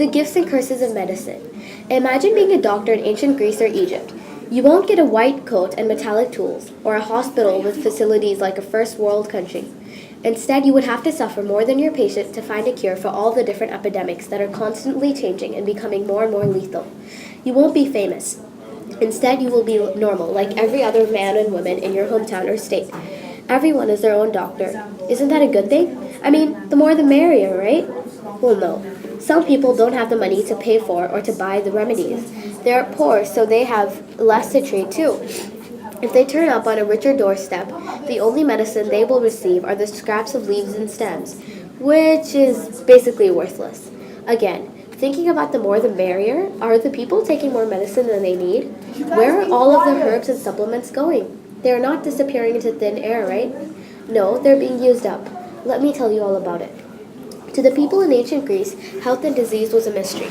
The gifts and curses of medicine. Imagine being a doctor in ancient Greece or Egypt. You won't get a white coat and metallic tools, or a hospital with facilities like a first world country. Instead, you would have to suffer more than your patient to find a cure for all the different epidemics that are constantly changing and becoming more and more lethal. You won't be famous. Instead, you will be normal, like every other man and woman in your hometown or state. Everyone is their own doctor. Isn't that a good thing? I mean, the more the merrier, right? Well, no. Some people don't have the money to pay for or to buy the remedies. They're poor, so they have less to treat too. If they turn up on a richer doorstep, the only medicine they will receive are the scraps of leaves and stems, which is basically worthless. Again, thinking about the more the merrier, are the people taking more medicine than they need? Where are all of the herbs and supplements going? They are not disappearing into thin air, right? No, they're being used up. Let me tell you all about it. To the people in ancient Greece, health and disease was a mystery.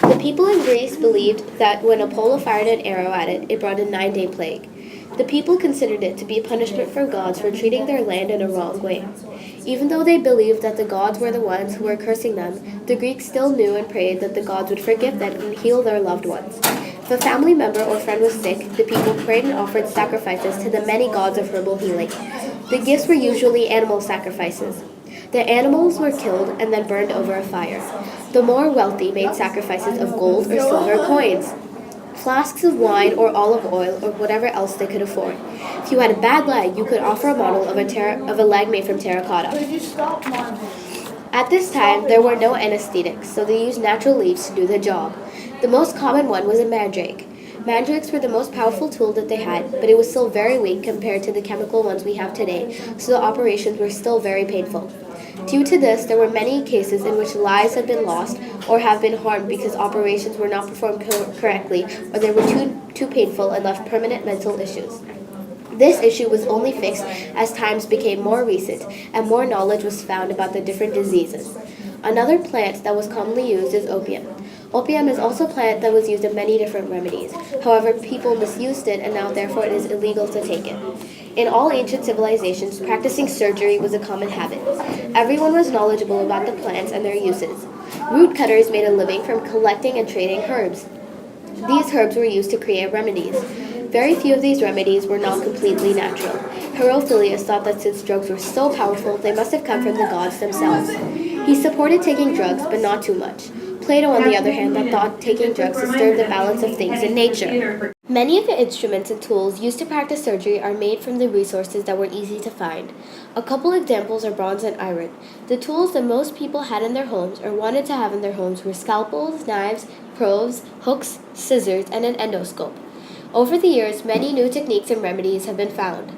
The people in Greece believed that when Apollo fired an arrow at it, it brought a 9-day plague. The people considered it to be a punishment from gods for treating their land in a wrong way. Even though they believed that the gods were the ones who were cursing them, the Greeks still knew and prayed that the gods would forgive them and heal their loved ones. If a family member or friend was sick, the people prayed and offered sacrifices to the many gods of herbal healing. The gifts were usually animal sacrifices. The animals were killed and then burned over a fire. The more wealthy made sacrifices of gold or silver coins, flasks of wine or olive oil or whatever else they could afford. If you had a bad leg, you could offer a model of a leg made from terracotta. At this time, there were no anesthetics, so they used natural leaves to do the job. The most common one was a mandrake. Mandrakes were the most powerful tool that they had, but it was still very weak compared to the chemical ones we have today, so the operations were still very painful. Due to this, there were many cases in which lives have been lost or have been harmed because operations were not performed correctly or they were too painful and left permanent mental issues. This issue was only fixed as times became more recent and more knowledge was found about the different diseases. Another plant that was commonly used is opium. Opium is also a plant that was used in many different remedies. However, people misused it and now therefore it is illegal to take it. In all ancient civilizations, practicing surgery was a common habit. Everyone was knowledgeable about the plants and their uses. Root cutters made a living from collecting and trading herbs. These herbs were used to create remedies. Very few of these remedies were not completely natural. Herophilius thought that since drugs were so powerful, they must have come from the gods themselves. He supported taking drugs, but not too much. Plato, on the other hand, thought taking drugs disturbed the balance of things in nature. Many of the instruments and tools used to practice surgery are made from the resources that were easy to find. A couple examples are bronze and iron. The tools that most people had in their homes or wanted to have in their homes were scalpels, knives, probes, hooks, scissors, and an endoscope. Over the years, many new techniques and remedies have been found.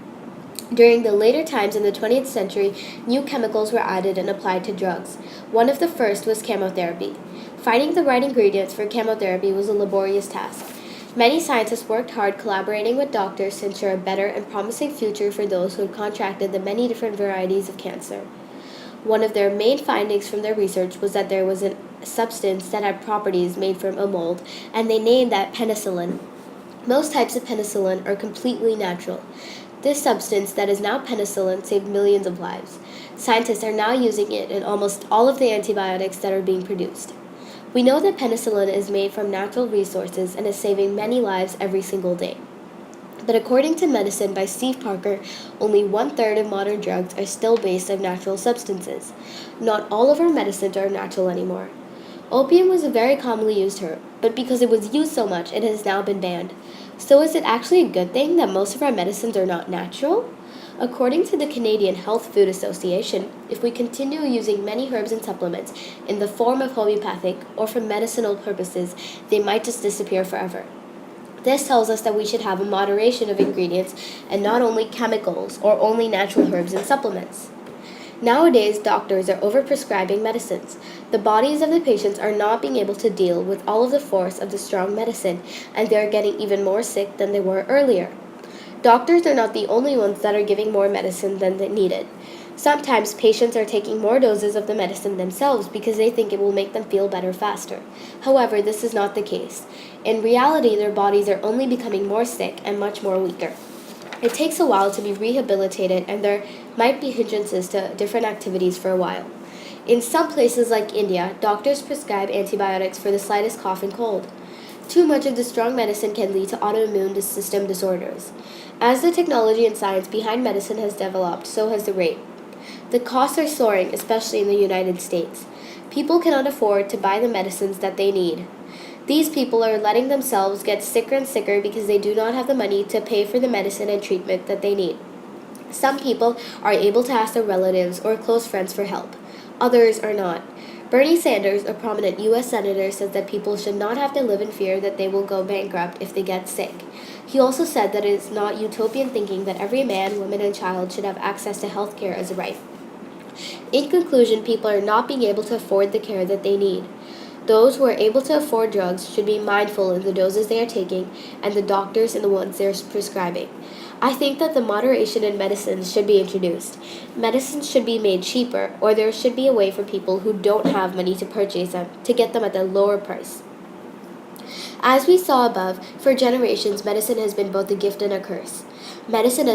During the later times in the 20th century, new chemicals were added and applied to drugs. One of the first was chemotherapy. Finding the right ingredients for chemotherapy was a laborious task. Many scientists worked hard collaborating with doctors to ensure a better and promising future for those who had contracted the many different varieties of cancer. One of their main findings from their research was that there was a substance that had properties made from a mold, and they named that penicillin. Most types of penicillin are completely natural. This substance that is now penicillin saved millions of lives. Scientists are now using it in almost all of the antibiotics that are being produced. We know that penicillin is made from natural resources and is saving many lives every single day. But according to Medicine by Steve Parker, only 1/3 of modern drugs are still based on natural substances. Not all of our medicines are natural anymore. Opium was a very commonly used herb, but because it was used so much, it has now been banned. So is it actually a good thing that most of our medicines are not natural? According to the Canadian Health Food Association, if we continue using many herbs and supplements in the form of homeopathic or for medicinal purposes, they might just disappear forever. This tells us that we should have a moderation of ingredients and not only chemicals or only natural herbs and supplements. Nowadays, doctors are overprescribing medicines. The bodies of the patients are not being able to deal with all of the force of the strong medicine, and they are getting even more sick than they were earlier. Doctors are not the only ones that are giving more medicine than they needed. Sometimes patients are taking more doses of the medicine themselves because they think it will make them feel better faster. However, this is not the case. In reality, their bodies are only becoming more sick and much more weaker. It takes a while to be rehabilitated, and their might be hindrances to different activities for a while. In some places like India, doctors prescribe antibiotics for the slightest cough and cold. Too much of the strong medicine can lead to autoimmune system disorders. As the technology and science behind medicine has developed, so has the rate. The costs are soaring, especially in the United States. People cannot afford to buy the medicines that they need. These people are letting themselves get sicker and sicker because they do not have the money to pay for the medicine and treatment that they need. Some people are able to ask their relatives or close friends for help. Others are not. Bernie Sanders, a prominent U.S. senator, says that people should not have to live in fear that they will go bankrupt if they get sick. He also said that it is not utopian thinking that every man, woman, and child should have access to health care as a right. In conclusion, people are not being able to afford the care that they need. Those who are able to afford drugs should be mindful in the doses they are taking and the doctors and the ones they are prescribing. I think that the moderation in medicines should be introduced. Medicines should be made cheaper, or there should be a way for people who don't have money to purchase them to get them at a lower price. As we saw above, for generations, medicine has been both a gift and a curse. Medicine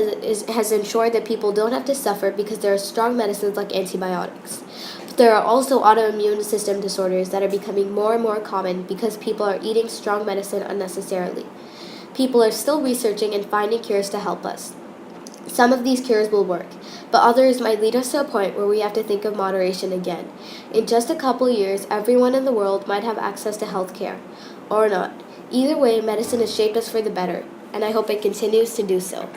has ensured that people don't have to suffer because there are strong medicines like antibiotics. But there are also autoimmune system disorders that are becoming more and more common because people are eating strong medicine unnecessarily. People are still researching and finding cures to help us. Some of these cures will work, but others might lead us to a point where we have to think of moderation again. In just a couple years, everyone in the world might have access to health care, or not. Either way, medicine has shaped us for the better, and I hope it continues to do so.